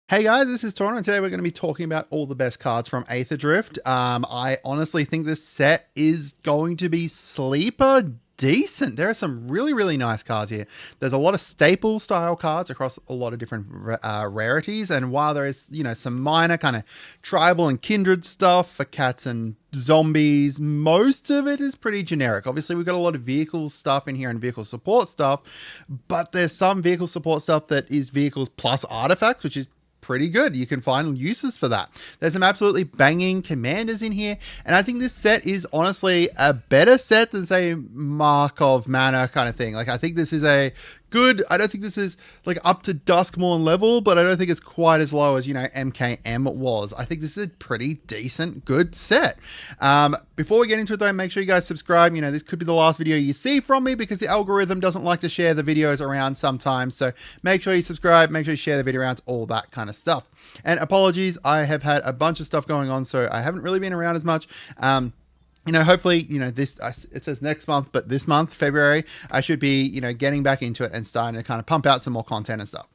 Hey guys, this is Tauna, and today we're going to be talking about all the best cards from Aetherdrift. I honestly think this set is going to be sleeper decent. There are some really nice cards here. There's a lot of staple style cards across a lot of different rarities, and while there is, some minor kind of tribal and kindred stuff for cats and zombies, most of it is pretty generic. Obviously, we've got a lot of vehicle stuff in here and vehicle support stuff, but there's some vehicle support stuff that is vehicles plus artifacts, which is pretty good. You can find uses for that. There's some absolutely banging commanders in here, and I think this set is honestly a better set than, say, Mark of Mana kind of thing. Like, I think this is a good, I don't think this is like up to Duskmourn level, but I don't think it's quite as low as, MKM was. I think this is a pretty decent, good set. Before we get into it though, make sure you guys subscribe. This could be the last video you see from me because the algorithm doesn't like to share the videos around sometimes. So make sure you subscribe, make sure you share the video around, all that kind of stuff. And apologies, I have had a bunch of stuff going on, so I haven't really been around as much. Hopefully, this, it says next month, but this month, February, I should be, getting back into it and starting to kind of pump out some more content and stuff.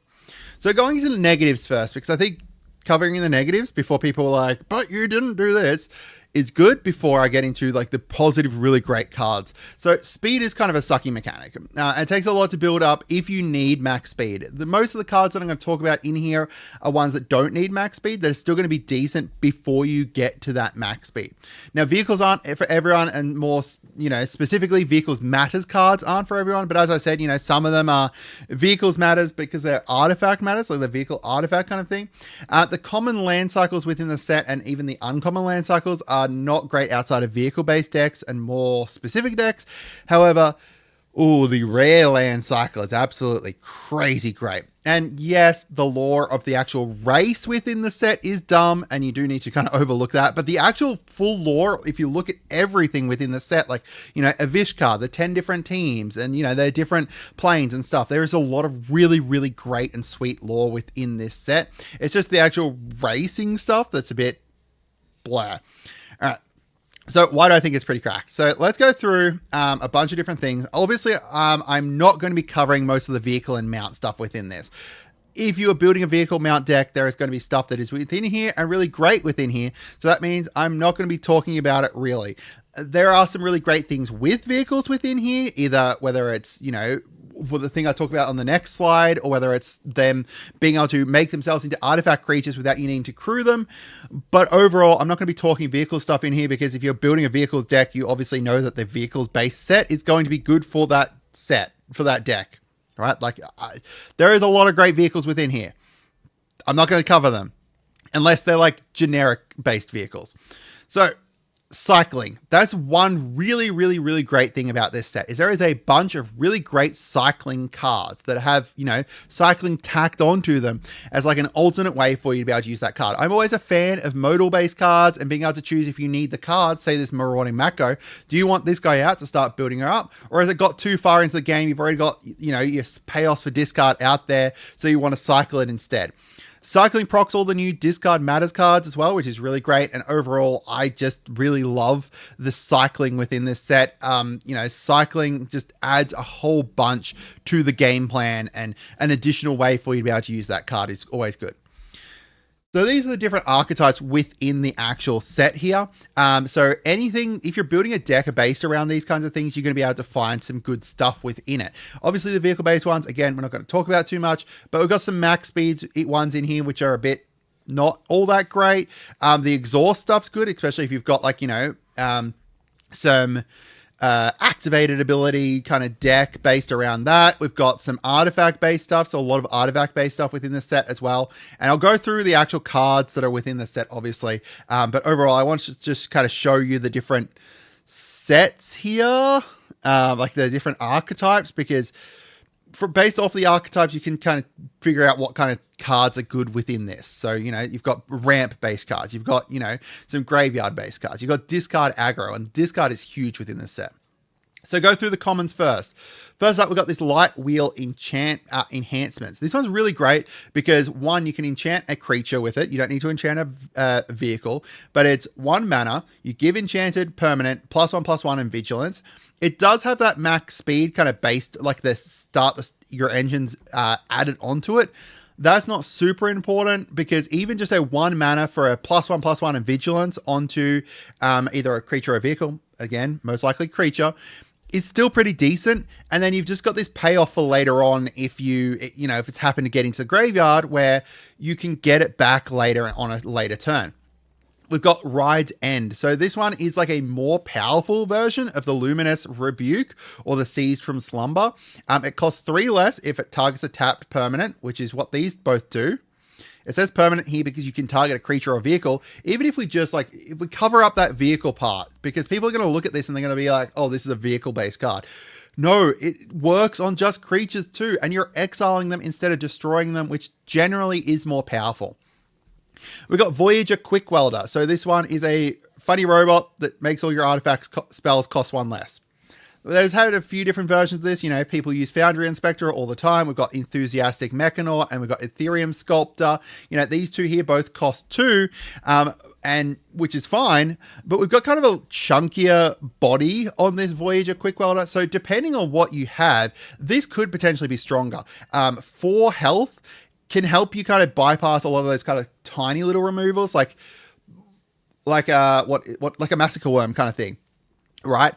So going into the negatives first, because I think covering the negatives before people are like, but you didn't do this, is good before I get into like the positive, really great cards. So speed is kind of a sucky mechanic. It takes a lot to build up if you need max speed. Most of the cards that I'm going to talk about in here are ones that don't need max speed. They're still going to be decent before you get to that max speed. Now, vehicles aren't for everyone, and more, specifically vehicles matters cards aren't for everyone. But as I said, some of them are vehicles matters because they're artifact matters, like the vehicle artifact kind of thing. The common land cycles within the set and even the uncommon land cycles are not great outside of vehicle-based decks and more specific decks. However, the rare land cycle is absolutely crazy great. And yes, the lore of the actual race within the set is dumb, and you do need to kind of overlook that. But the actual full lore, if you look at everything within the set, like, Avishkar, the 10 different teams, and, their different planes and stuff, there is a lot of really great and sweet lore within this set. It's just the actual racing stuff that's a bit blah. All right. So why do I think it's pretty cracked? So let's go through a bunch of different things. Obviously, I'm not going to be covering most of the vehicle and mount stuff within this. If you are building a vehicle mount deck, there is going to be stuff that is within here and really great within here. So that means I'm not going to be talking about it really. There are some really great things with vehicles within here, either whether it's, for the thing I talk about on the next slide, or whether it's them being able to make themselves into artifact creatures without you needing to crew them. But overall, I'm not going to be talking vehicle stuff in here because if you're building a vehicles deck, you obviously know that the vehicles based set is going to be good for that set, for that deck, right? Like, there is a lot of great vehicles within here. I'm not going to cover them unless they're like generic based vehicles. So cycling, that's one really great thing about this set, is there is a bunch of really great cycling cards that have, cycling tacked onto them as like an alternate way for you to be able to use that card. I'm always a fan of modal based cards and being able to choose if you need the card, say this Marauding Mako, do you want this guy out to start building her up, or has it got too far into the game, you've already got, your payoffs for discard out there, so you want to cycle it instead. Cycling procs all the new discard matters cards as well, which is really great. And overall, I just really love the cycling within this set. Cycling just adds a whole bunch to the game plan, and an additional way for you to be able to use that card is always good. So these are the different archetypes within the actual set here. So anything, if you're building a deck based around these kinds of things, you're going to be able to find some good stuff within it. Obviously the vehicle-based ones, again, we're not going to talk about too much, but we've got some max speeds ones in here, which are a bit not all that great. The exhaust stuff's good, especially if you've got like, some activated ability kind of deck based around that. We've got some artifact based stuff, so a lot of artifact based stuff within the set as well, and I'll go through the actual cards that are within the set obviously, but overall I want to just kind of show you the different sets here, like the different archetypes, because based off the archetypes you can kind of figure out what kind of cards are good within this. So you've got ramp based cards, you've got some graveyard based cards, you've got discard aggro, and discard is huge within this set. So go through the commons first. First up, we've got this light wheel enhancements. This one's really great because one, you can enchant a creature with it. You don't need to enchant a vehicle, but it's 1 mana. You give enchanted permanent +1/+1 and vigilance. It does have that max speed kind of based, like your engines added onto it. That's not super important because even just a 1 mana for a +1/+1 and vigilance onto either a creature or a vehicle, again, most likely creature, is still pretty decent. And then you've just got this payoff for later on if if it's happened to get into the graveyard where you can get it back later on a later turn. We've got Ride's End. So this one is like a more powerful version of the Luminous Rebuke or the Seized from Slumber. It costs 3 less if it targets a tapped permanent, which is what these both do. It says permanent here because you can target a creature or vehicle, even if we just if we cover up that vehicle part, because people are going to look at this and they're going to be like, oh, this is a vehicle-based card. No, it works on just creatures too, and you're exiling them instead of destroying them, which generally is more powerful. We've got Voyager Quick Welder. So this one is a funny robot that makes all your artifacts spells cost 1 less. There's had a few different versions of this. People use Foundry Inspector all the time. We've got Enthusiastic Mechanaut and we've got Ethereum Sculptor. These two here both cost 2, and which is fine, but we've got kind of a chunkier body on this Voyager Quick Welder. So depending on what you have, this could potentially be stronger. 4 health can help you kind of bypass a lot of those kind of tiny little removals, like a Massacre Worm kind of thing. Right?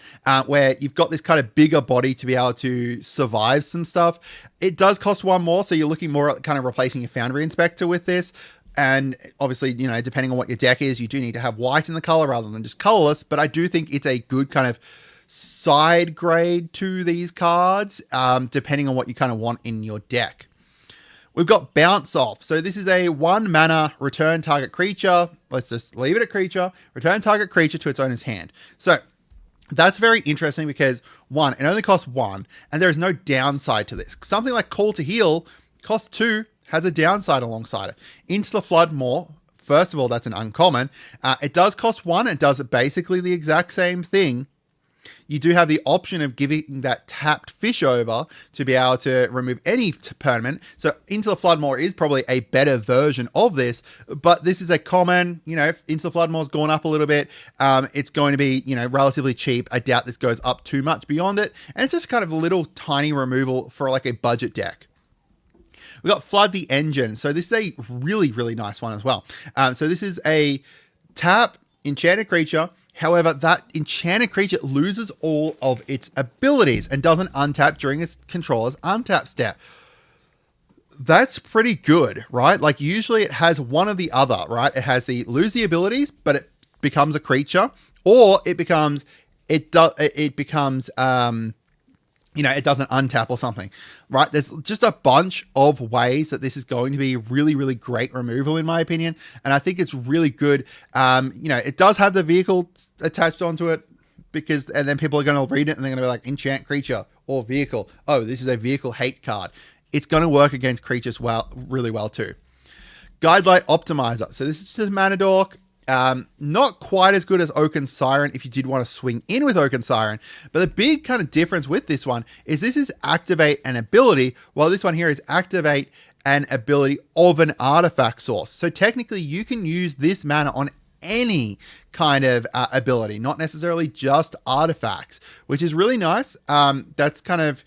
Where you've got this kind of bigger body to be able to survive some stuff. It does cost 1 more, so you're looking more at kind of replacing your Foundry Inspector with this. And obviously, depending on what your deck is, you do need to have white in the color rather than just colorless. But I do think it's a good kind of side grade to these cards, depending on what you kind of want in your deck. We've got Bounce Off. So this is a 1 mana return target creature. Let's just leave it a creature. Return target creature to its owner's hand. So that's very interesting because 1, it only costs 1, and there is no downside to this. Something like Call to Heal costs 2, has a downside alongside it. Into the Flood Maw, first of all, that's an uncommon. It does cost 1, it does basically the exact same thing. You do have the option of giving that tapped fish over to be able to remove any permanent. So Into the Flood Maw is probably a better version of this, but this is a common, if Into the Flood Maw's gone up a little bit, it's going to be, relatively cheap. I doubt this goes up too much beyond it. And it's just kind of a little tiny removal for like a budget deck. We got Flood the Engine. So this is a really, really nice one as well. So this is a tap enchanted creature. However, that enchanted creature loses all of its abilities and doesn't untap during its controller's untap step. That's pretty good, right? Like usually it has one or the other, right? It has the lose the abilities, but it becomes a creature, or it becomes it doesn't untap or something, right? There's just a bunch of ways that this is going to be really, really great removal in my opinion. And I think it's really good. It does have the vehicle attached onto it and then people are going to read it and they're going to be like enchant creature or vehicle. Oh, this is a vehicle hate card. It's going to work against creatures really well too. Guidelight Optimizer. So this is just Mana Dork. Not quite as good as Oaken Siren if you did want to swing in with Oaken Siren, but the big kind of difference with this one is this is activate an ability, while this one here is activate an ability of an artifact source. So technically you can use this mana on any kind of ability, not necessarily just artifacts, which is really nice. That's kind of,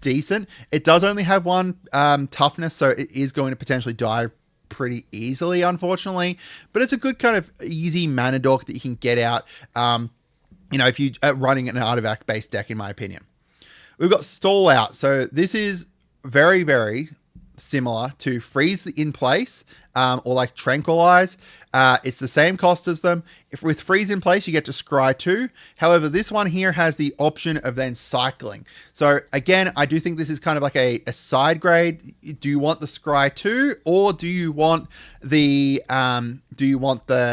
decent. It does only have 1 toughness, so it is going to potentially die pretty easily, unfortunately, but it's a good kind of easy mana dork that you can get out, if you are running an artifact based deck, in my opinion. We've got Stall Out. So this is very, very similar to Freeze in Place, or like Tranquilize. It's the same cost as them. If with Freeze in Place, you get to Scry 2. However, this one here has the option of then cycling. So again, I do think this is kind of like a side grade. Do you want the Scry 2, or do you want the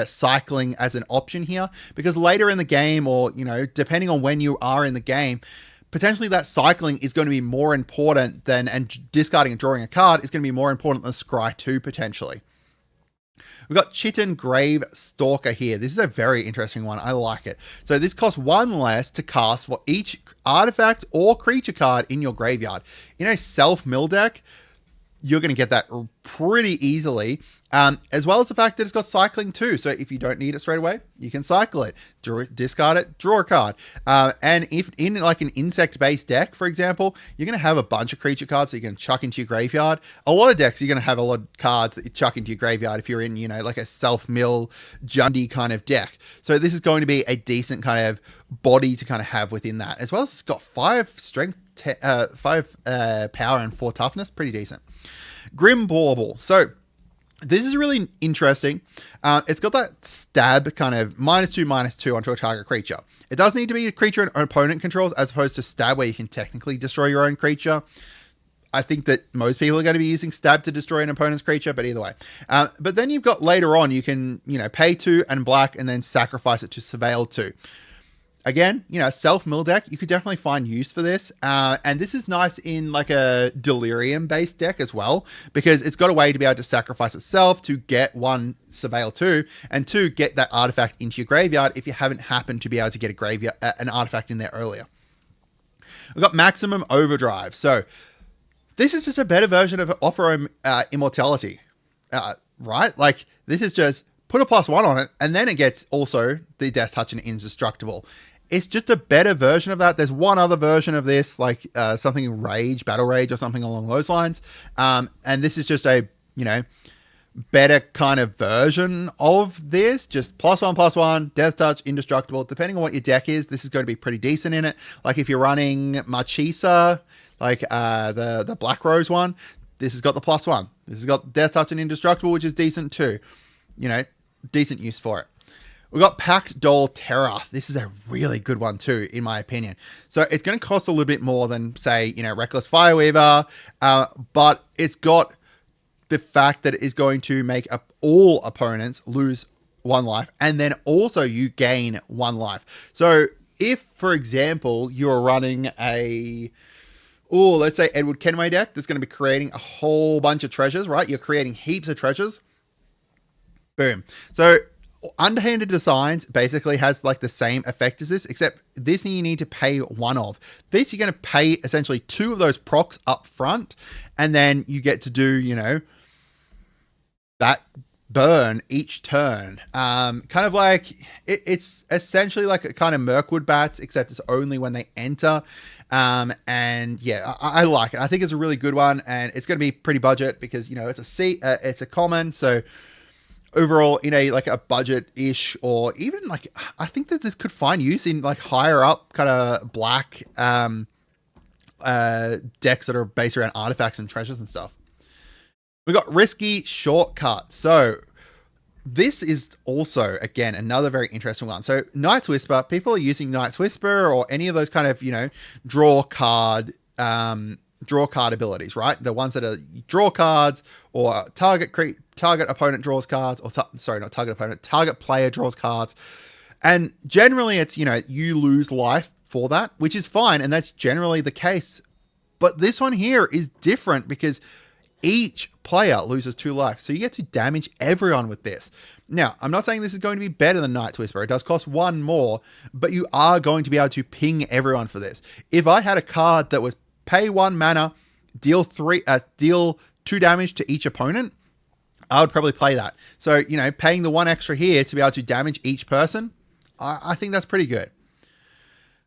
cycling as an option here? Because later in the game, or depending on when you are in the game, potentially that cycling is going to be more important and discarding and drawing a card is going to be more important than Scry 2 potentially. We've got Chitin Grave Stalker here. This is a very interesting one. I like it. So this costs 1 less to cast for each artifact or creature card in your graveyard. In a self-mill deck, you're going to get that pretty easily, as well as the fact that it's got cycling too. So if you don't need it straight away, you can cycle it, discard it, draw a card. And if in like an insect-based deck, for example, you're going to have a bunch of creature cards that you can chuck into your graveyard. A lot of decks, you're going to have a lot of cards that you chuck into your graveyard if you're in, you know, like a self-mill, Jundy kind of deck. So this is going to be a decent kind of body to kind of have within that. As well as it's got 5 strength, 5 power and 4 toughness. Pretty decent. Grim Bauble. So this is really interesting. It's got that stab kind of -2/-2 onto a target creature. It does need to be a creature an opponent controls as opposed to stab where you can technically destroy your own creature. I think that most people are going to be using stab to destroy an opponent's creature, but either way. But then you've got later on, you can, you know, pay 2 and black and then sacrifice it to surveil 2. Again, you know, self-mill deck, you could definitely find use for this. And this is nice in like a Delirium-based deck as well, because it's got a way to be able to sacrifice itself to get 1, surveil 2, and 2, get that artifact into your graveyard if you haven't happened to be able to get an artifact in there earlier. We've got Maximum Overdrive. So this is just a better version of Offer Immortality, right? Like, this is just put a +1 on it, and then it gets also the Death Touch and Indestructible. It's just a better version of that. There's one other version of this, like something Rage, Battle Rage, or something along those lines. And this is just a, you know, better kind of version of this. Just +1/+1, Death Touch, Indestructible. Depending on what your deck is, this is going to be pretty decent in it. Like if you're running Marchesa, like the Black Rose one, this has got the +1. This has got Death Touch and Indestructible, which is decent too. You know, decent use for it. We've got Pact Doll Terror. This is a really good one too, in my opinion. So it's going to cost a little bit more than, say, you know, Reckless Fireweaver, but it's got the fact that it is going to make all opponents lose 1 life, and then also you gain 1 life. So if, for example, you're running let's say Edward Kenway deck that's going to be creating a whole bunch of treasures, right? You're creating heaps of treasures. Boom. So Underhanded Designs basically has like the same effect as this, except this you need to pay 1 of. This you're going to pay essentially 2 of those procs up front, and then you get to do, you know, that burn each turn. Kind of like, it's essentially like a kind of Mirkwood Bats, except it's only when they enter. And yeah, I like it. I think it's a really good one, and it's going to be pretty budget because, you know, it's a common, so overall in a like a budget-ish, or even like, I think that this could find use in like higher up kind of black decks that are based around artifacts and treasures and stuff. We got Risky Shortcut. So this is also, again, another very interesting one. So Night's Whisper, people are using Night's Whisper or any of those kind of, you know, draw card abilities, right? The ones that are draw cards, or target opponent draws cards, or sorry, not target opponent, target player draws cards. And generally it's, you know, you lose life for that, which is fine. And that's generally the case. But this one here is different because each player loses 2 life. So you get to damage everyone with this. Now, I'm not saying this is going to be better than Night's Whisper. It does cost 1 more, but you are going to be able to ping everyone for this. If I had a card that was pay 1 mana, deal 2 damage to each opponent, I would probably play that. So, you know, paying the 1 extra here to be able to damage each person, I think that's pretty good.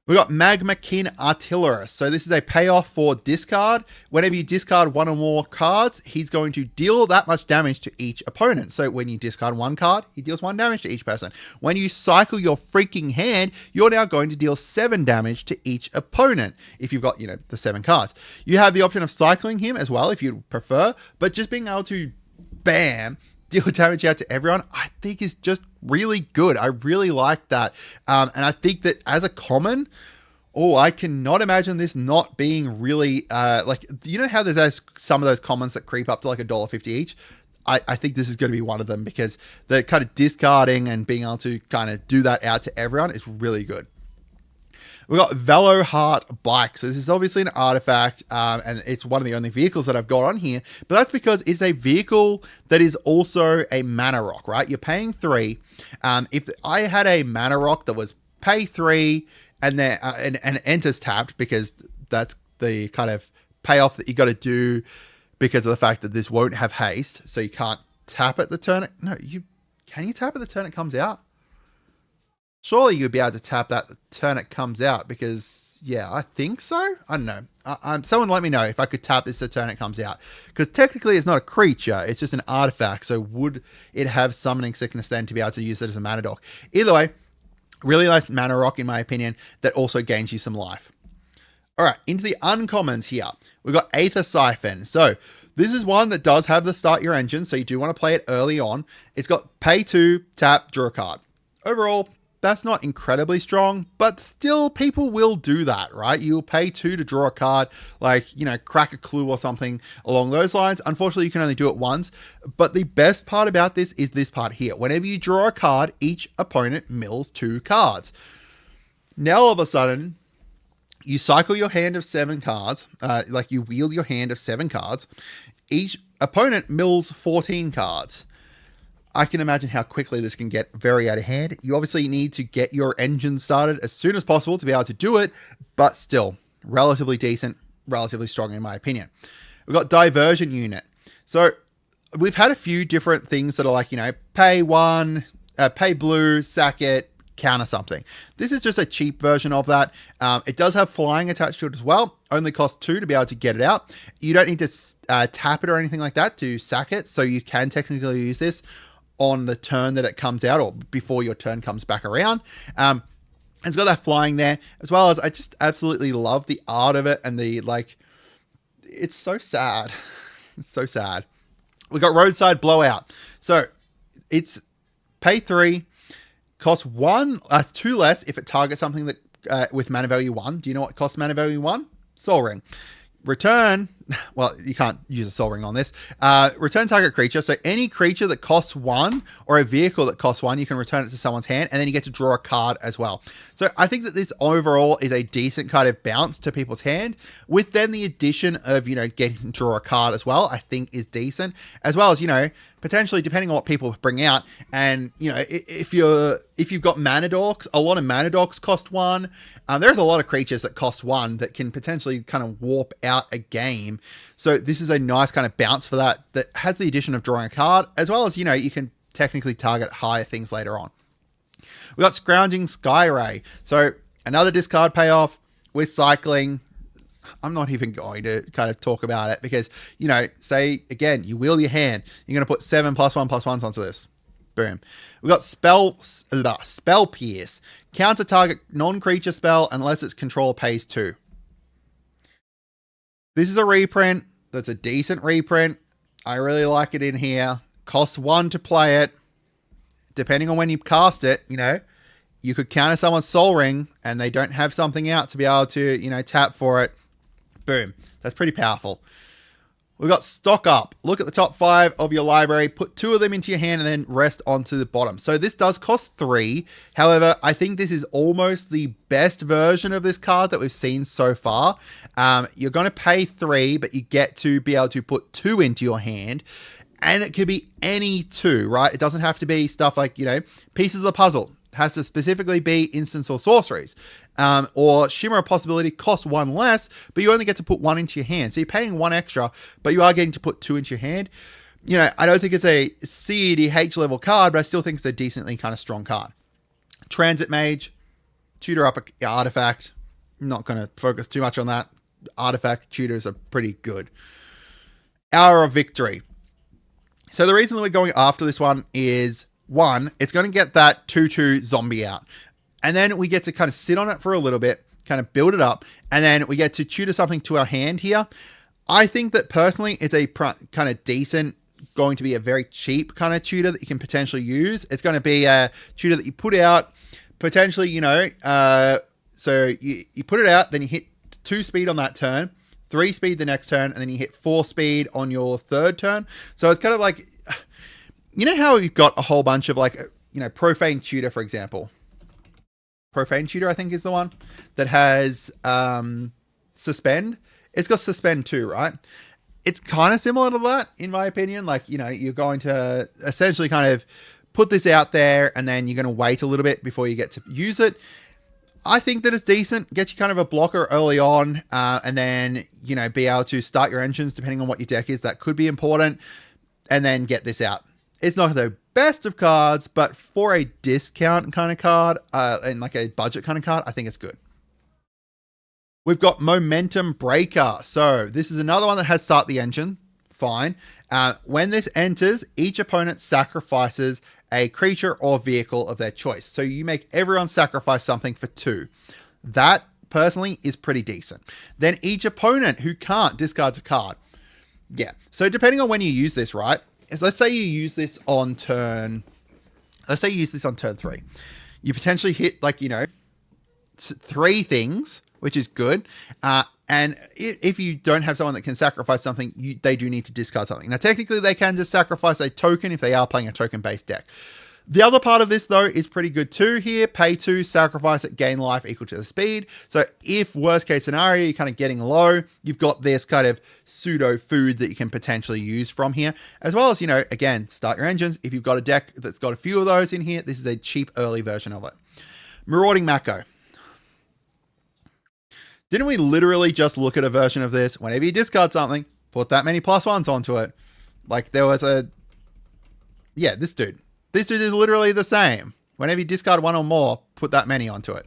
We got Magmakin Artillerist. So this is a payoff for discard. Whenever you discard 1 or more cards, he's going to deal that much damage to each opponent. So when you discard 1 card, he deals 1 damage to each person. When you cycle your freaking hand, you're now going to deal 7 damage to each opponent if you've got, you know, the 7 cards. You have the option of cycling him as well if you prefer, but just being able to, bam, deal damage out to everyone, I think is just really good. I really like that. And I think that as a common, I cannot imagine this not being really, like, you know how there's some of those commons that creep up to like $1.50 each? I think this is going to be one of them because the kind of discarding and being able to kind of do that out to everyone is really good. We've got Veloheart Bike. So this is obviously an artifact, and it's one of the only vehicles that I've got on here, but that's because it's a vehicle that is also a mana rock, right? You're paying 3. If I had a mana rock that was pay 3 and then and enters tapped, because that's the kind of payoff that you got to do because of the fact that this won't have haste, so you can't tap at the turn. No, can you tap at the turn it comes out? Surely you'd be able to tap that the turn it comes out, because yeah, I think so. I don't know. Someone let me know if I could tap this the turn it comes out, because technically it's not a creature, it's just an artifact. So would it have summoning sickness then to be able to use it as a mana dock? Either way, really nice mana rock in my opinion that also gains you some life. All right, into the uncommons here. We've got Aether Siphon. So this is one that does have the start your engine, so you do want to play it early on. It's got pay 2, tap, draw a card. Overall, that's not incredibly strong, but still people will do that, right? You'll pay 2 to draw a card, like, crack a clue or something along those lines. Unfortunately, you can only do it once, but the best part about this is this part here. Whenever you draw a card, each opponent mills 2 cards. Now, all of a sudden, you cycle your hand of 7 cards, like you wield your hand of 7 cards. Each opponent mills 14 cards. I can imagine how quickly this can get very out of hand. You obviously need to get your engine started as soon as possible to be able to do it, but still relatively decent, relatively strong in my opinion. We've got Diversion Unit. So we've had a few different things that are like, pay 1, pay blue, sack it, counter something. This is just a cheap version of that. It does have flying attached to it as well. Only costs 2 to be able to get it out. You don't need to tap it or anything like that to sack it. So you can technically use this on the turn that it comes out, or before your turn comes back around. It's got that flying there, as well as I just absolutely love the art of it, and the, it's so sad. It's so sad. We got Roadside Blowout. So it's pay 3, costs 2 less if it targets something that with mana value 1. Do you know what costs mana value 1? Soul Ring. Return, well, you can't use a Soul Ring on this. Return target creature. So any creature that costs 1 or a vehicle that costs 1, you can return it to someone's hand, and then you get to draw a card as well. So I think that this overall is a decent kind of bounce to people's hand, with then the addition of, getting to draw a card as well, I think is decent, as well as, potentially depending on what people bring out. And, if you've got mana dorks, a lot of mana dorks cost 1. There's a lot of creatures that cost 1 that can potentially kind of warp out a game. So this is a nice kind of bounce for that has the addition of drawing a card, as well as, you can technically target higher things later on. We got Scrounging Skyray. So another discard payoff with cycling. I'm not even going to kind of talk about it because, say again, you wheel your hand, you're going to put 7 +1/+1s onto this. Boom. We've got Spell Pierce. Counter target non-creature spell unless its controller pays 2. This is a reprint. That's a decent reprint. I really like it in here. Costs 1 to play it. Depending on when you cast it, you could counter someone's Soul Ring and they don't have something out to be able to, tap for it. Boom. That's pretty powerful. We've got Stock Up. Look at the top 5 of your library, put 2 of them into your hand, and then rest onto the bottom. So this does cost 3. However, I think this is almost the best version of this card that we've seen so far. You're going to pay 3, but you get to be able to put 2 into your hand. And it could be any 2, right? It doesn't have to be stuff like, pieces of the puzzle. It has to specifically be instants or sorceries. Or Shimmer of Possibility costs 1 less, but you only get to put 1 into your hand. So you're paying 1 extra, but you are getting to put 2 into your hand. I don't think it's a CEDH level card, but I still think it's a decently kind of strong card. Transit Mage, tutor up an artifact. I'm not going to focus too much on that. Artifact tutors are pretty good. Hour of Victory. So the reason that we're going after this one is, 1, it's going to get that 2/2 zombie out. And then we get to kind of sit on it for a little bit, kind of build it up, and then we get to tutor something to our hand here. I think that personally it's a kind of decent, going to be a very cheap kind of tutor that you can potentially use. It's going to be a tutor that you put out, potentially, so you put it out, then you hit 2 speed on that turn, 3 speed the next turn, and then you hit 4 speed on your 3rd turn. So it's kind of like, how you've got a whole bunch of Profane Tutor, for example. Profane Tutor, I think, is the one that has Suspend. It's got Suspend too, right? It's kind of similar to that, in my opinion. You're going to essentially kind of put this out there, and then you're going to wait a little bit before you get to use it. I think that it's decent. Get you kind of a blocker early on, and then, you know, be able to start your engines depending on what your deck is. That could be important. And then get this out. It's not the best of cards, but for a discount kind of card, and like a budget kind of card, I think it's good. We've got Momentum Breaker. So this is another one that has start the engine. Fine. When this enters, each opponent sacrifices a creature or vehicle of their choice. So you make everyone sacrifice something for 2. That, personally, is pretty decent. Then each opponent who can't discards a card. Yeah. So depending on when you use this, right? Let's say you use this on turn... Let's say you use this on turn 3. You potentially hit, like, you know, 3 things, which is good. And if you don't have someone that can sacrifice something, they do need to discard something. Now, technically, they can just sacrifice a token if they are playing a token-based deck. The other part of this, though, is pretty good too here. Pay 2, sacrifice it, gain life equal to the speed. So if worst case scenario, you're kind of getting low, you've got this kind of pseudo food that you can potentially use from here. As well as, you know, again, start your engines. If you've got a deck that's got a few of those in here, this is a cheap early version of it. Marauding Mako. Didn't we literally just look at a version of this? Whenever you discard something, put that many +1s onto it. Like there was a... Yeah, this dude. This dude is literally the same. Whenever you discard 1 or more, put that many onto it.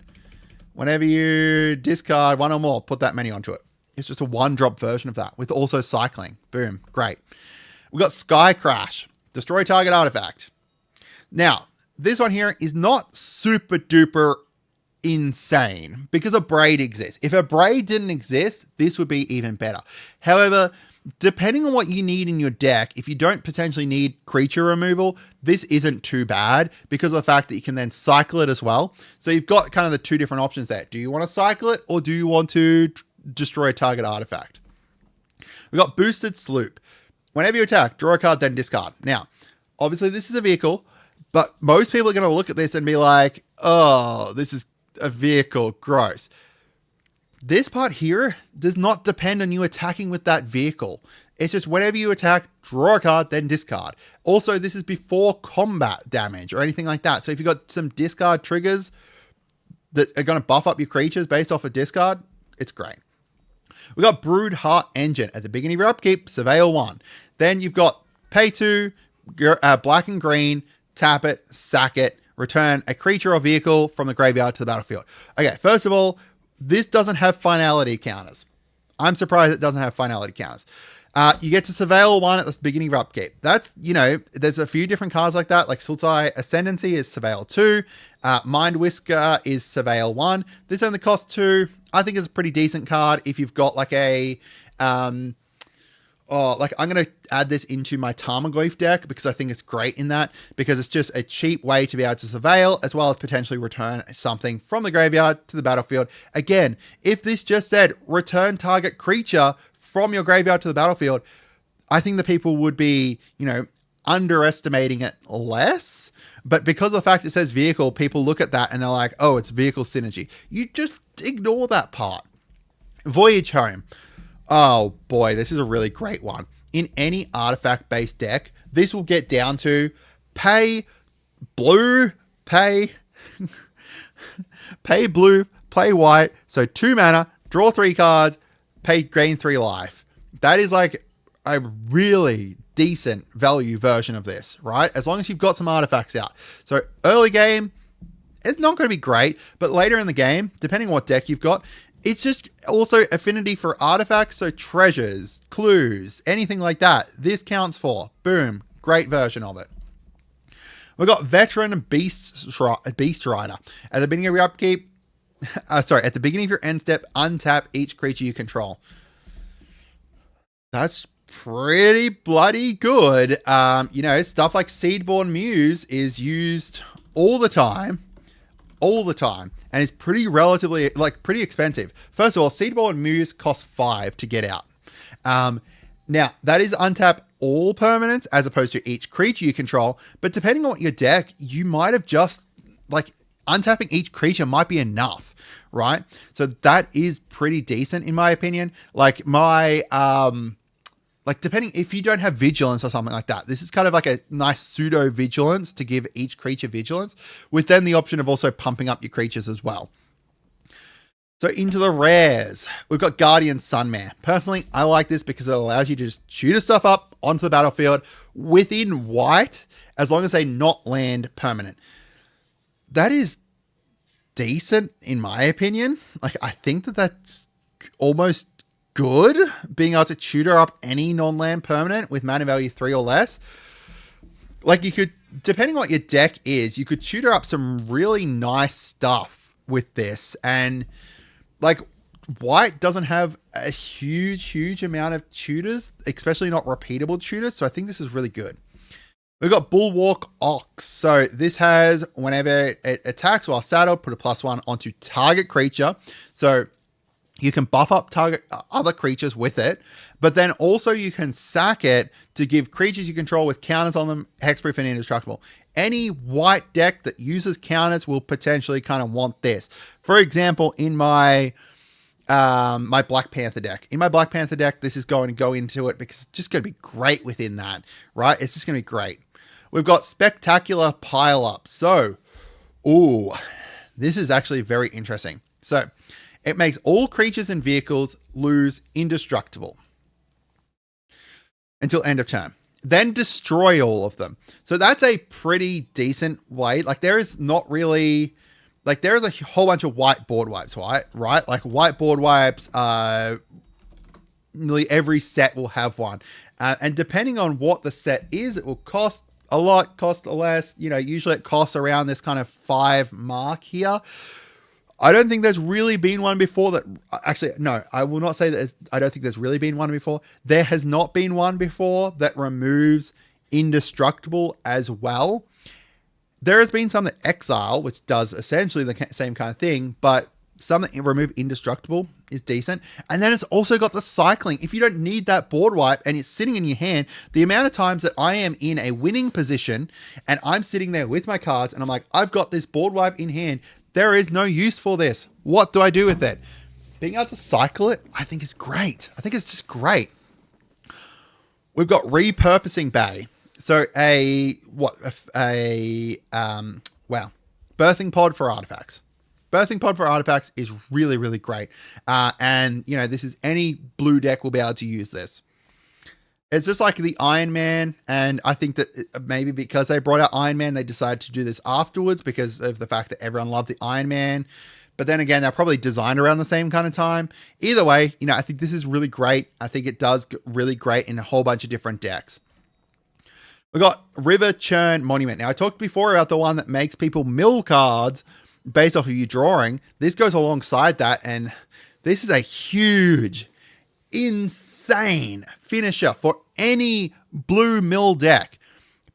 Whenever you discard 1 or more, put that many onto it. It's just a 1-drop version of that with also cycling. Boom. Great. We got Sky Crash. Destroy target artifact. Now, this one here is not super duper insane because a braid exists. If a braid didn't exist, this would be even better. However, depending on what you need in your deck, if you don't potentially need creature removal, this isn't too bad because of the fact that you can then cycle it as well. So you've got kind of the 2 different options there. Do you want to cycle it or do you want to destroy a target artifact? We've got Boosted Sloop. Whenever you attack, draw a card, then discard. Now, obviously this is a vehicle, but most people are going to look at this and be like, oh, this is a vehicle, gross. This part here does not depend on you attacking with that vehicle. It's just whenever you attack, draw a card, then discard. Also, this is before combat damage or anything like that. So if you've got some discard triggers that are going to buff up your creatures based off of discard, it's great. We got Brood Heart Engine. At the beginning of your upkeep, surveil 1. Then you've got pay 2, black and green, tap it, sack it, return a creature or vehicle from the graveyard to the battlefield. Okay, first of all, this doesn't have finality counters. I'm surprised it doesn't have finality counters. You get to surveil 1 at the beginning of your upkeep. That's, you know, there's a few different cards like that, like Sultai Ascendancy is surveil 2. Mind Whisker is surveil 1. This only costs 2. I think it's a pretty decent card if you've got like a... I'm going to add this into my Tarmogoyf deck because I think it's great in that, because it's just a cheap way to be able to surveil as well as potentially return something from the graveyard to the battlefield. Again, if this just said return target creature from your graveyard to the battlefield, I think the people would be, you know, underestimating it less. But because of the fact it says vehicle, people look at that and they're like, oh, it's vehicle synergy. You just ignore that part. Voyage Home. Oh boy, this is a really great one. In any artifact-based deck, this will get down to pay blue, pay blue, play white. So 2 mana, draw 3 cards, gain 3 life. That is like a really decent value version of this, right? As long as you've got some artifacts out. So early game, it's not going to be great, but later in the game, depending on what deck you've got, it's just also affinity for artifacts, so treasures, clues, anything like that. This counts for. Boom. Great version of it. We've got Veteran Beast Rider. At the beginning of your upkeep, at the beginning of your end step, untap each creature you control. That's pretty bloody good. You know, stuff like Seedborn Muse is used all the time. And it's pretty pretty expensive. First of all, Seedborn Muse costs 5 to get out. Now, that is untap all permanents as opposed to each creature you control. But depending on your deck, you might have just, like, untapping each creature might be enough, right? So that is pretty decent in my opinion. Like my, depending, if you don't have vigilance or something like that, this is kind of like a nice pseudo vigilance to give each creature vigilance with then the option of also pumping up your creatures as well. So into the rares, we've got Guardian Sunmare. Personally, I like this because it allows you to just shoot stuff up onto the battlefield within white, as long as they not land permanent. That is decent in my opinion. Like, I think that that's almost good, being able to tutor up any non-land permanent with mana value 3 or less. Like, you could, depending on what your deck is, you could tutor up some really nice stuff with this. And like, white doesn't have a huge amount of tutors, especially not repeatable tutors. So I think this is really good. We've got Bulwark Ox. So this has, whenever it attacks while saddled, put a +1 onto target creature. So you can buff up target other creatures with it, but then also you can sack it to give creatures you control with counters on them hexproof and indestructible. Any white deck that uses counters will potentially kind of want this. For example, in my my Black Panther deck. In my Black Panther deck, this is going to go into it because it's just going to be great within that, right? It's just going to be great. We've got Spectacular Pile Up. So, ooh, this is actually very interesting. So, it makes all creatures and vehicles lose indestructible until end of turn. Then destroy all of them. So that's a pretty decent way. Like, there is not really... Like, there is a whole bunch of white board wipes, right? Like, white board wipes, nearly every set will have one. And depending on what the set is, it will cost a lot, cost less. You know, usually it costs around this kind of 5 mark here. I don't think there's really been one before that... Actually, no, I will not say that. I don't think there's really been one before. There has not been one before that removes indestructible as well. There has been some that exile, which does essentially the same kind of thing, but some that remove indestructible is decent. And then it's also got the cycling. If you don't need that board wipe and it's sitting in your hand, the amount of times that I am in a winning position and I'm sitting there with my cards and I'm like, I've got this board wipe in hand. There is no use for this. What do I do with it? Being able to cycle it, I think is great. I think it's just great. We've got Repurposing Bay. So Birthing Pod for artifacts. Birthing Pod for artifacts is really, really great. And, you know, this is any blue deck will be able to use this. It's just like the Iron Man, and I think that maybe because they brought out Iron Man, they decided to do this afterwards because of the fact that everyone loved the Iron Man. But then again, they're probably designed around the same kind of time. Either way, you know, I think this is really great. I think it does really great in a whole bunch of different decks. We got River Churn Monument. Now, I talked before about the one that makes people mill cards based off of you drawing. This goes alongside that, and this is a huge, insane finisher for any blue mill deck.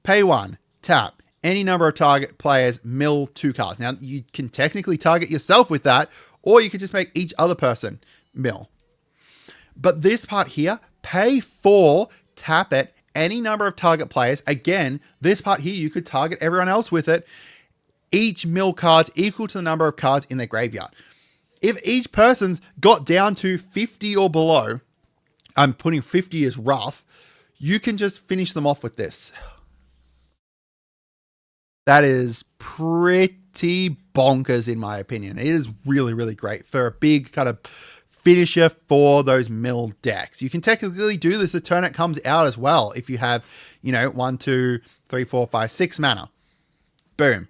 Pay 1, tap, any number of target players mill 2 cards. Now, you can technically target yourself with that, or you could just make each other person mill. But this part here, pay 4, tap it, any number of target players. Again, this part here, you could target everyone else with it. Each mill cards equal to the number of cards in their graveyard. If each person's got down to 50 or below, I'm putting 50 as rough, you can just finish them off with this. That is pretty bonkers in my opinion. It is really, really great for a big kind of finisher for those mill decks. You can technically do this the turn it comes out as well. If you have, you know, 1, 2, 3, 4, 5, 6 mana. Boom.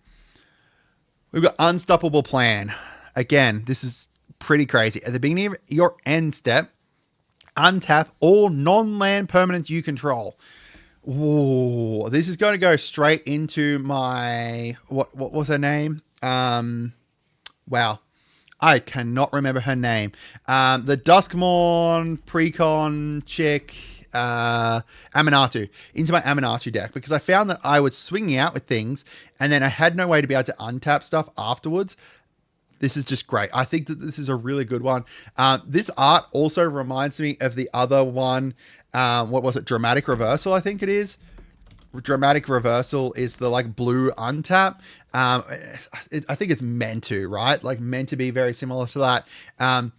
We've got Unstoppable Plan. Again, this is pretty crazy. At the beginning of your end step, untap all non-land permanents you control. Ooh, this is going to go straight into my... What was her name? Wow. I cannot remember her name. The Duskmorn Precon chick, Aminatu, into my Aminatu deck, because I found that I was swinging out with things and then I had no way to be able to untap stuff afterwards. This is just great. I think that this is a really good one. This art also reminds me of the other one. What was it? Dramatic Reversal, I think it is. Dramatic Reversal is the like blue untap. I think it's meant to, right? Like meant to be very similar to that. But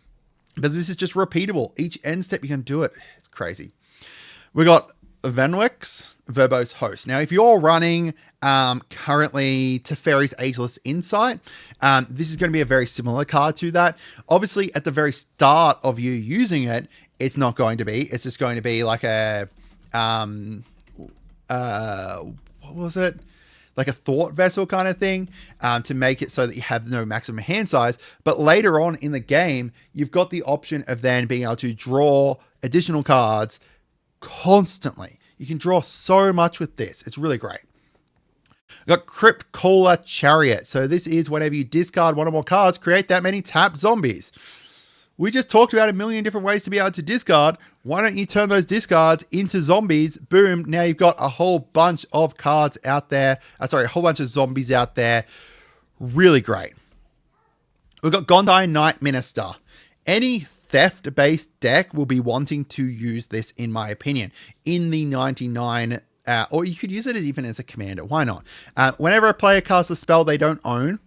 this is just repeatable. Each end step you can do it. It's crazy. We got Venwix, Verbose Host. Now, if you're running currently Teferi's Ageless Insight, this is going to be a very similar card to that. Obviously, at the very start of you using it, it's not going to be. It's just going to be like a, what was it? Like a thought vessel kind of thing, to make it so that you have no maximum hand size. But later on in the game, you've got the option of then being able to draw additional cards constantly. You can draw so much with this. It's really great. Got Crypt Caller Chariot. So this is whenever you discard one or more cards, create that many tapped zombies. We just talked about a million different ways to be able to discard. Why don't you turn those discards into zombies? Boom. Now you've got a whole bunch of cards out there. A whole bunch of zombies out there. Really great. We've got Gondai Night Minister. Any theft-based deck will be wanting to use this, in my opinion, in the 99, or you could use it even as a commander. Why not? Whenever a player casts a spell they don't own,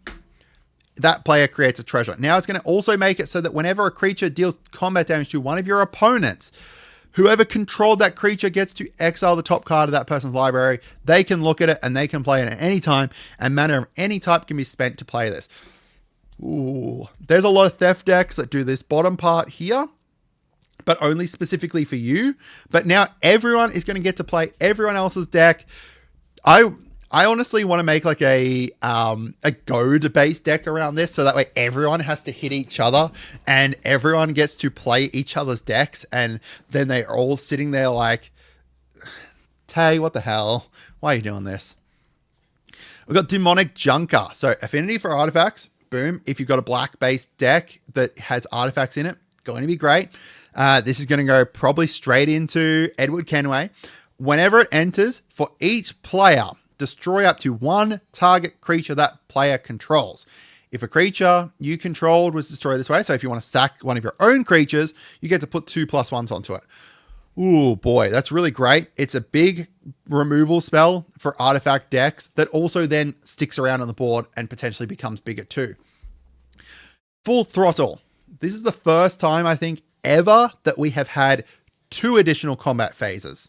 that player creates a treasure. Now it's going to also make it so that whenever a creature deals combat damage to one of your opponents, whoever controlled that creature gets to exile the top card of that person's library. They can look at it and they can play it at any time, and mana of any type can be spent to play this. Ooh, there's a lot of theft decks that do this bottom part here, but only specifically for you. But now everyone is going to get to play everyone else's deck. I honestly want to make like a goad based deck around this, so that way everyone has to hit each other and everyone gets to play each other's decks, and then they're all sitting there like, Tay, what the hell? Why are you doing this? We've got Demonic Junker. So affinity for artifacts. Boom. If you've got a black based deck that has artifacts in it, going to be great. This is going to go probably straight into Edward Kenway. Whenever it enters, for each player, destroy up to one target creature that player controls. If a creature you controlled was destroyed this way, so if you want to sack one of your own creatures, you get to put 2+1s onto it. Ooh, boy, that's really great. It's a big removal spell for artifact decks that also then sticks around on the board and potentially becomes bigger too. Full Throttle. This is the first time, I think, ever that we have had 2 additional combat phases.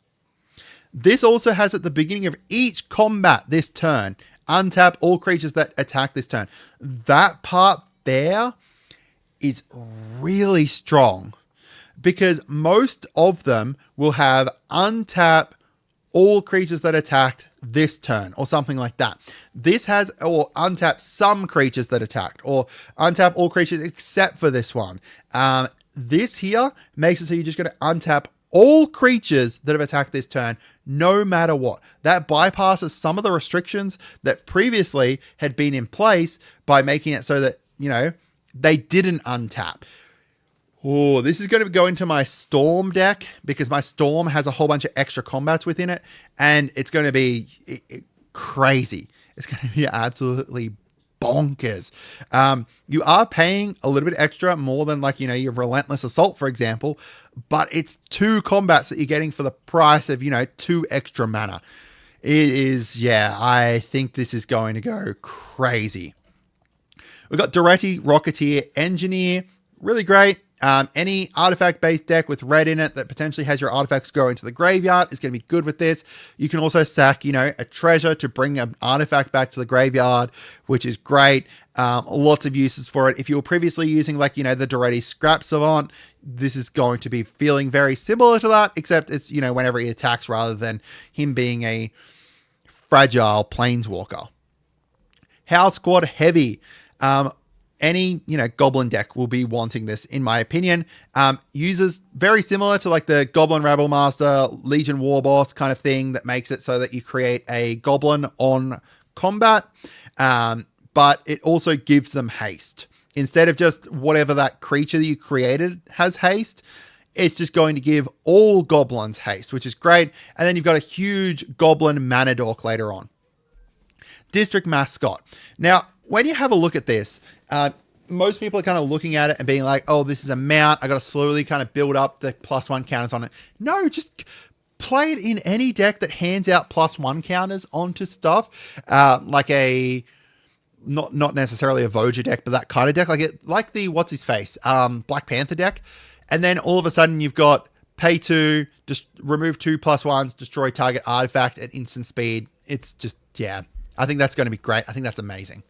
This also has at the beginning of each combat this turn, untap all creatures that attack this turn. That part there is really strong because most of them will have untap all creatures that attacked this turn or something like that. This has, or untap some creatures that attacked, or untap all creatures except for this one. This here makes it so you're just going to untap all creatures that have attacked this turn, no matter what. That bypasses some of the restrictions that previously had been in place by making it so that, you know, they didn't untap. Oh, this is going to go into my Storm deck because my Storm has a whole bunch of extra combats within it, and it's going to be crazy. It's going to be absolutely bonkers. You are paying a little bit extra, more than like, you know, your Relentless Assault, for example, but it's 2 combats that you're getting for the price of, you know, 2 extra mana. It is, yeah, I think this is going to go crazy. We've got Duretti Rocketeer Engineer, really great. Any artifact-based deck with red in it that potentially has your artifacts go into the graveyard is going to be good with this. You can also sack, you know, a treasure to bring an artifact back to the graveyard, which is great. Lots of uses for it. If you were previously using, like, you know, the Duretti Scrap Savant, this is going to be feeling very similar to that, except it's, you know, whenever he attacks rather than him being a fragile planeswalker. House Squad Heavy. Any, you know, Goblin deck will be wanting this, in my opinion. Uses very similar to like the Goblin Rabble Master, Legion Warboss kind of thing that makes it so that you create a Goblin on combat. But it also gives them haste. Instead of just whatever that creature that you created has haste, it's just going to give all Goblins haste, which is great. And then you've got a huge Goblin Mana Dork later on. District Mascot. Now, when you have a look at this, most people are kind of looking at it and being like, oh, this is a mount. I got to slowly kind of build up the +1 counters on it. No, just play it in any deck that hands out +1 counters onto stuff. Like a, not necessarily a Voyager deck, but that kind of deck. Like the, what's his face? Black Panther deck. And then all of a sudden you've got pay 2, just remove 2+1s, destroy target artifact at instant speed. It's just, yeah, I think that's going to be great. I think that's amazing.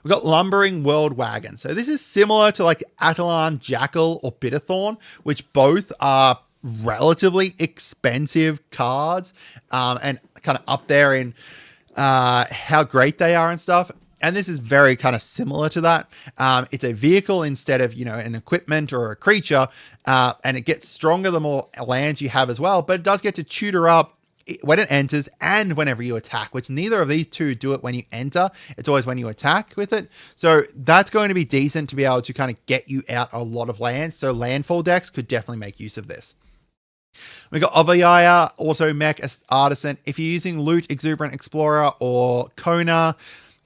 We've got Lumbering World Wagon. So this is similar to like Atalan Jackal or Bitterthorn, which both are relatively expensive cards and kind of up there in how great they are and stuff. And this is very kind of similar to that. It's a vehicle instead of, an equipment or a creature. And it gets stronger the more lands you have as well. But it does get to tutor up when it enters and whenever you attack, which neither of these two do it when you enter. It's always when you attack with it. So that's going to be decent to be able to kind of get you out a lot of lands. So landfall decks could definitely make use of this. We got Ovayaya, Auto Mech Artisan. If you're using Loot, Exuberant Explorer, or Kona,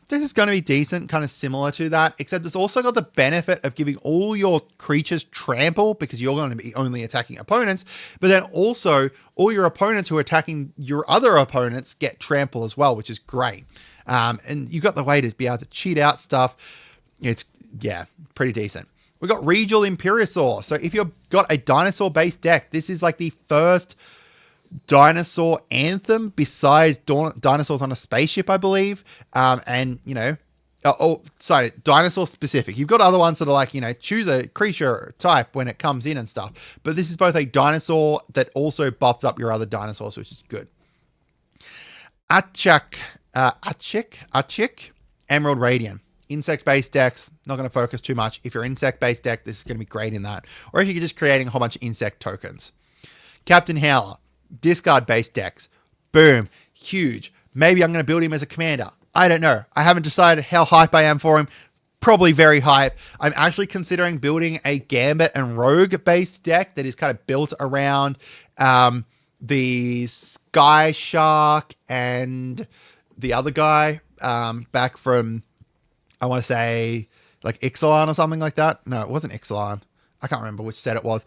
this is going to be decent, kind of similar to that, except it's also got the benefit of giving all your creatures trample because you're going to be only attacking opponents, but then also all your opponents who are attacking your other opponents get trample as well, which is great. And you've got the way to be able to cheat out stuff. It's, yeah, pretty decent. We've got Regal Imperiosaur. So if you've got a dinosaur-based deck, this is like the first dinosaur anthem besides dinosaurs on a spaceship, I believe. Sorry, dinosaur specific. You've got other ones that are like, choose a creature type when it comes in and stuff. But this is both a dinosaur that also buffed up your other dinosaurs, which is good. Achik, Emerald Radiant. Insect-based decks, not going to focus too much. If you're insect-based deck, this is going to be great in that. Or if you're just creating a whole bunch of insect tokens. Captain Howler. Discard-based decks. Boom. Huge. Maybe I'm going to build him as a commander. I don't know. I haven't decided how hype I am for him. Probably very hype. I'm actually considering building a Gambit and Rogue-based deck that is kind of built around the Sky Shark and the other guy back from, I want to say, like Ixalan or something like that. No, it wasn't Ixalan. I can't remember which set it was.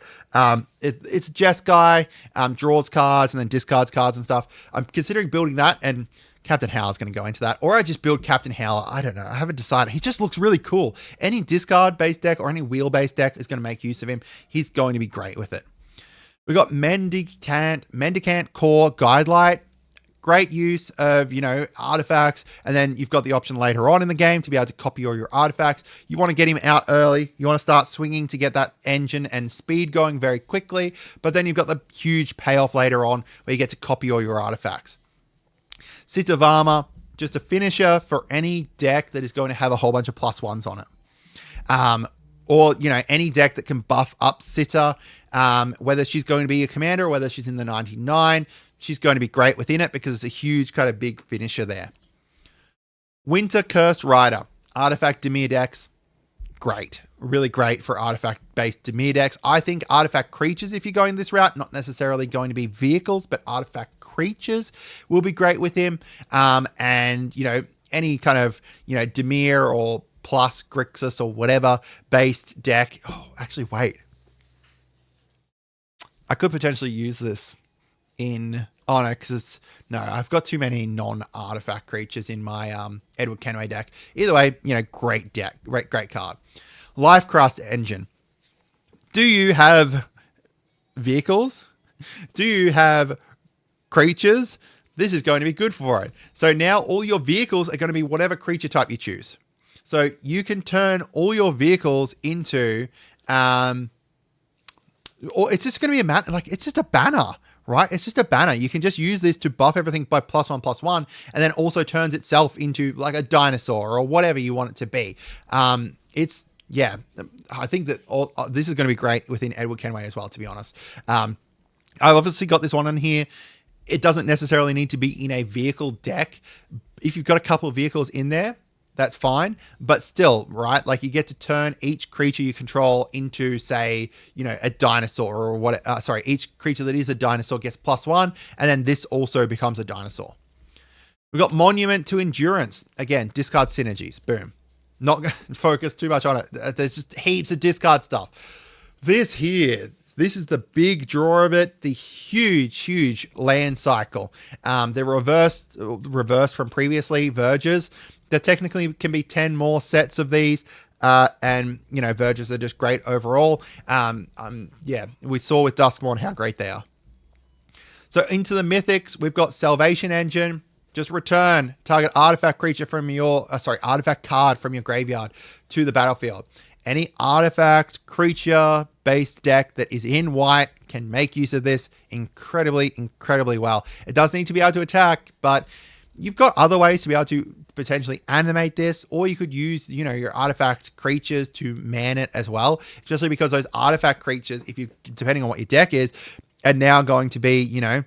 It's Jess guy, draws cards and then discards cards and stuff. I'm considering building that, and Captain Howler's going to go into that. Or I just build Captain Howler. I don't know. I haven't decided. He just looks really cool. Any discard-based deck or any wheel-based deck is going to make use of him. He's going to be great with it. We've got Mendicant Core Guidelight. Great use of, artifacts. And then you've got the option later on in the game to be able to copy all your artifacts. You want to get him out early. You want to start swinging to get that engine and speed going very quickly. But then you've got the huge payoff later on where you get to copy all your artifacts. Sit of Armor, just a finisher for any deck that is going to have a whole bunch of +1s on it. Or, any deck that can buff up Sitter, whether she's going to be a commander or whether she's in the 99. She's going to be great within it because it's a huge kind of big finisher there. Winter Cursed Rider. Artifact Dimir decks. Great. Really great for artifact-based Dimir decks. I think artifact creatures, if you're going this route, not necessarily going to be vehicles, but artifact creatures will be great with him. And, any kind of, Dimir or plus Grixis or whatever based deck. Oh, actually, wait. I could potentially use this because I've got too many non-artifact creatures in my Edward Kenway deck. Either way, great deck, great card. Lifecraft Engine. Do you have vehicles? Do you have creatures? This is going to be good for it. So now all your vehicles are going to be whatever creature type you choose. So you can turn all your vehicles into, or it's just going to be it's just a banner. Right? It's just a banner. You can just use this to buff everything by +1/+1, and then also turns itself into like a dinosaur or whatever you want it to be. I think that this is going to be great within Edward Kenway as well, to be honest. I've obviously got this one on here. It doesn't necessarily need to be in a vehicle deck. If you've got a couple of vehicles in there, that's fine. But still, right? Like you get to turn each creature you control into, say, a dinosaur or what? Each creature that is a dinosaur gets +1, and then this also becomes a dinosaur. We've got Monument to Endurance. Again, discard synergies. Boom. Not going to focus too much on it. There's just heaps of discard stuff. This is the big draw of it. The huge land cycle. They're reversed from previously Verges. There technically can be 10 more sets of these. And, you know, Verges are just great overall. Yeah, we saw with Duskmourn how great they are. So into the Mythics, we've got Salvation Engine. Just return target artifact creature from your, artifact card from your graveyard to the battlefield. Any artifact creature based deck that is in white can make use of this incredibly, incredibly well. It does need to be able to attack, but you've got other ways to be able to potentially animate this, or you could use, you know, your artifact creatures to man it as well. Just because those artifact creatures, if you, depending on what your deck is, are now going to be, you know,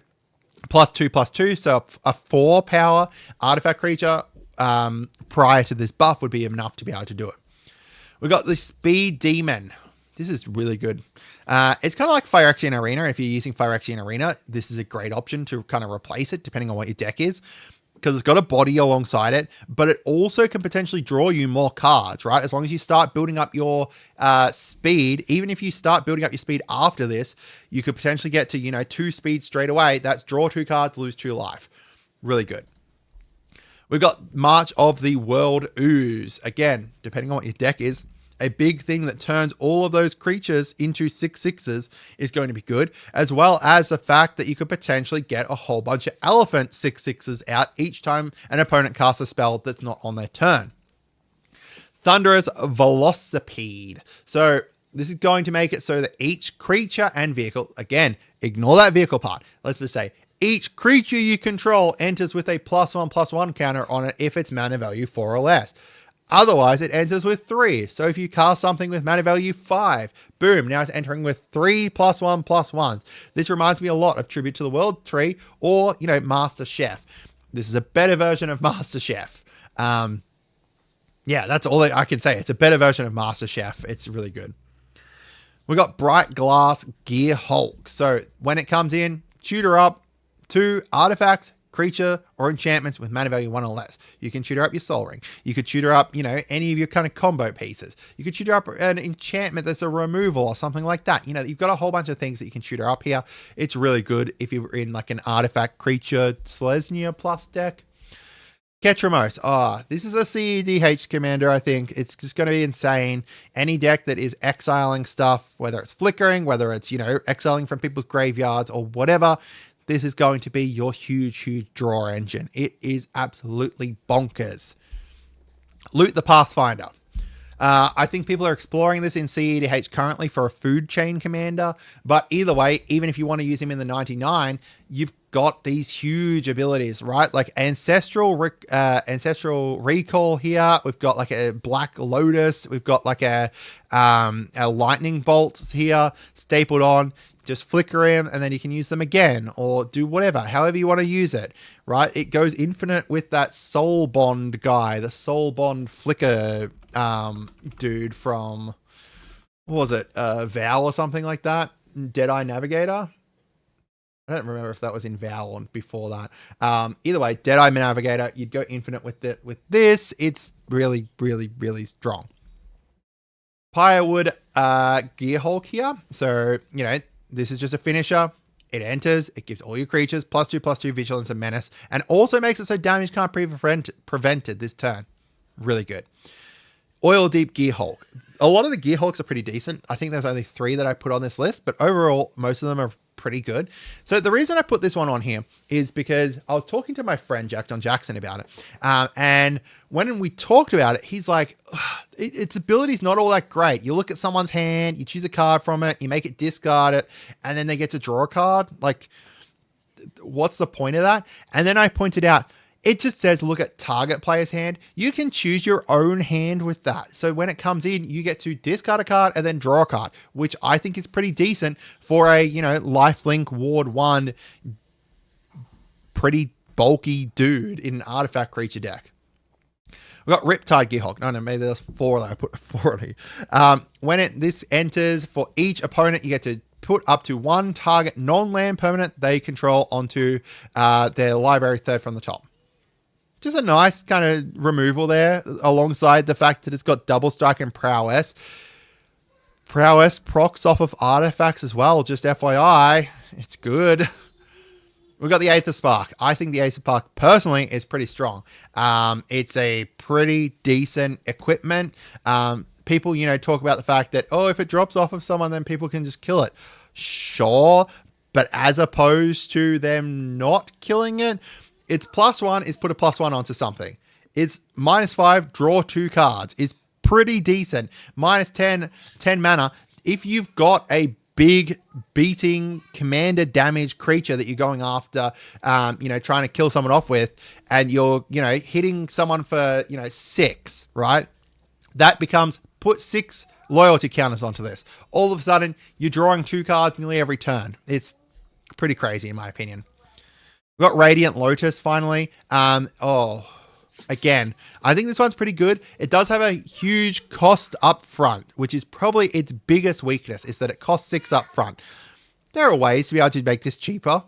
+2/+2. So a 4 power artifact creature prior to this buff would be enough to be able to do it. We got the Speed Demon. This is really good. It's kind of like Phyrexian Arena. If you're using Phyrexian Arena, this is a great option to kind of replace it depending on what your deck is, because it's got a body alongside it, but it also can potentially draw you more cards, right? As long as you start building up your speed, even if you start building up your speed after this, you could potentially get to, you know, 2 speed straight away. That's draw 2 cards, lose 2 life. Really good. We've got March of the World Ooze. Again, depending on what your deck is, a big thing that turns all of those creatures into 6/6s is going to be good, as well as the fact that you could potentially get a whole bunch of elephant 6/6s out each time an opponent casts a spell that's not on their turn. Thunderous Velocipede. So this is going to make it so that each creature and vehicle, again, ignore that vehicle part. Let's just say each creature you control enters with a +1/+1 counter on it if it's mana value 4 or less. Otherwise, it enters with 3. So if you cast something with mana value 5, boom, now it's entering with 3 +1/+1. This reminds me a lot of Tribute to the World Tree or, you know, Master Chef. This is a better version of Master Chef. Yeah, that's all I can say. It's a better version of Master Chef. It's really good. We got Bright Glass Gear Hulk. So when it comes in, tutor up 2 artifact, creature, or enchantments with mana value 1 or less. You can tutor up your Soul Ring. You could tutor up, you know, any of your kind of combo pieces. You could tutor up an enchantment that's a removal or something like that. You know, you've got a whole bunch of things that you can tutor up here. It's really good if you're in like an artifact creature Selesnya plus deck. Ketramos. This is a CEDH commander, I think. It's just going to be insane. Any deck that is exiling stuff, whether it's flickering, whether it's, you know, exiling from people's graveyards or whatever, this is going to be your huge, huge draw engine. It is absolutely bonkers. Loot the Pathfinder. I think people are exploring this in CEDH currently for a food chain commander, but either way, even if you want to use him in the 99, you've got these huge abilities, right? Like Ancestral Recall here. We've got like a Black Lotus. We've got like a Lightning Bolt here stapled on. Just flicker him and then you can use them again or do whatever, however you want to use it, right? It goes infinite with that Soul Bond guy, the Soul Bond flicker dude from, what was it, Vow or something like that? Deadeye Navigator? I don't remember if that was in Vow or before that. Either way, Deadeye Navigator, you'd go infinite with it. With this, it's really, really, really strong. Pyrewood Gearhulk here. So, you know, this is just a finisher. It enters, it gives all your creatures +2/+2 vigilance and menace, and also makes it so damage can't be prevented this turn. Really good. Oil Deep Gearhulk. A lot of the Gearhulks are pretty decent. I think there's only 3 that I put on this list, but overall, most of them are pretty good. So the reason I put this one on here is because I was talking to my friend John Jackson about it. And when we talked about it, he's like, its ability's not all that great. You look at someone's hand, you choose a card from it, you make it discard it, and then they get to draw a card. Like, what's the point of that? And then I pointed out, it just says, look at target player's hand. You can choose your own hand with that. So when it comes in, you get to discard a card and then draw a card, which I think is pretty decent for a, you know, lifelink Ward 1, pretty bulky dude in an artifact creature deck. We've got Riptide Gearhulk. No, maybe there's 4 that I put 4 on here. When this enters, for each opponent, you get to put up to 1 target non-land permanent they control onto their library third from the top. Just a nice kind of removal there, alongside the fact that it's got double strike and prowess. Prowess procs off of artifacts as well, just FYI. It's good. We've got the Aether Spark. I think the Aether Spark, personally, is pretty strong. It's a pretty decent equipment. people, you know, talk about the fact that, oh, if it drops off of someone, then people can just kill it. Sure. But as opposed to them not killing it, it's +1 is put a +1 onto something. It's -5, draw 2 cards. It's pretty decent. -10, 10 mana. If you've got a big beating commander damage creature that you're going after, you know, trying to kill someone off with, and you're, you know, hitting someone for, you know, 6, right? That becomes put 6 loyalty counters onto this. All of a sudden, you're drawing 2 cards nearly every turn. It's pretty crazy, in my opinion. We've got Radiant Lotus finally. Again, I think this one's pretty good. It does have a huge cost up front, which is probably its biggest weakness, is that it costs 6 up front. There are ways to be able to make this cheaper,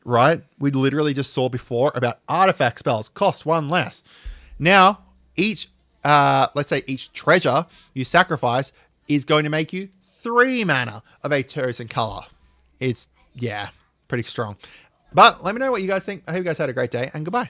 right? We literally just saw before about artifact spells cost 1 less. Now, each, let's say each treasure you sacrifice is going to make you 3 mana of a chosen color. It's, yeah, pretty strong. But let me know what you guys think. I hope you guys had a great day, and goodbye.